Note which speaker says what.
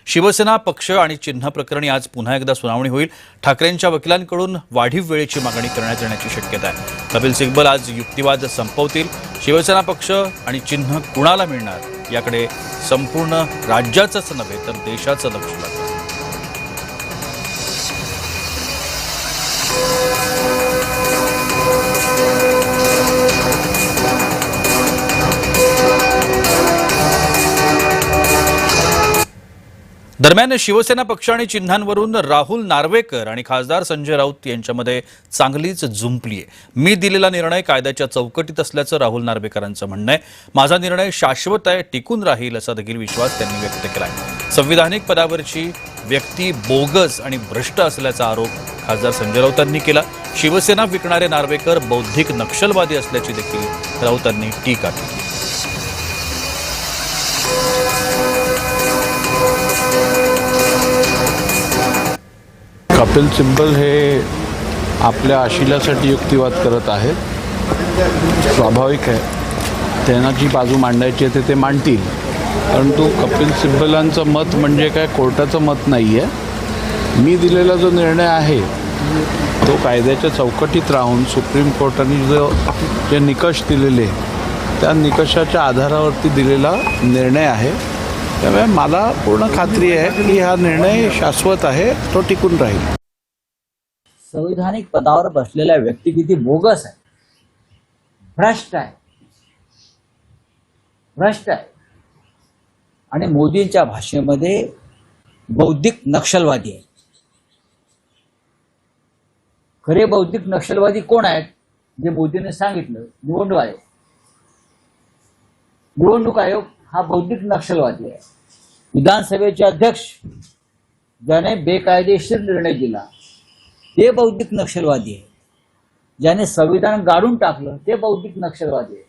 Speaker 1: शिवसेना पक्ष आणि चिन्ह प्रकरणी आज पुन्हा एकदा सुनावणी होईल। ठाकरेंच्या वकिलांकडून वाढीव वेळेची मागणी करण्यात येण्याची शक्यता आहे। कपिल सिब्बल आज युक्तिवाद संपवतील। शिवसेना पक्ष आणि चिन्ह कुणाला मिळणार याकडे संपूर्ण राज्याचंच नव्हे तर देशाचं लक्ष लागलं। दरम्यान शिवसेना पक्ष आणि चिन्हांवरून राहुल नार्वेकर आणि खासदार संजय राऊत यांच्यामध्ये चांगलीच जुंपली आहे। मी दिलेला निर्णय कायद्याच्या चौकटीत असल्याचं राहुल नार्वेकरांचं म्हणणं आहे। माझा निर्णय शाश्वत आहे, टिकून राहील असा देखील विश्वास त्यांनी व्यक्त केला आहे। संविधानिक पदावरची व्यक्ती बोगस आणि भ्रष्ट असल्याचा आरोप खासदार संजय राऊतांनी केला। शिवसेना विकणारे नार्वेकर बौद्धिक नक्षलवादी असल्याची देखील राऊतांनी टीका केली।
Speaker 2: कपिल सिब्बल हे आपल्या आशिलासाठी युक्तिवाद करत आहेत। स्वाभाविक आहे, त्यांना जी बाजू मांडायची आहे ते मांडतील, परंतु कपिल सिब्बलांचं मत म्हणजे काय कोर्टाचं मत नाही आहे। मी दिलेला जो निर्णय आहे तो कायद्याच्या चौकटीत राहून सुप्रीम कोर्टाने जे निकष दिलेले त्या निकषाच्या आधारावरती दिलेला निर्णय आहे। त्यामुळे मला पूर्ण खात्री आहे की हा निर्णय शाश्वत आहे, तो टिकून राहील।
Speaker 3: संविधानिक पदावर बसलेला व्यक्ती किती बोगस आहे, भ्रष्ट आहे आणि मोदींच्या भाषेमध्ये बौद्धिक नक्षलवादी आहे। खरे बौद्धिक नक्षलवादी कोण आहेत? जे मोदींनी सांगितलं, निवडणूक आयोग हा बौद्धिक नक्षलवादी आहे। विधानसभेचे अध्यक्ष ज्याने बेकायदेशीर निर्णय दिला ते बौद्धिक नक्षलवादी आहे। ज्याने संविधान गाडून टाकलं ते बौद्धिक नक्षलवादी आहे।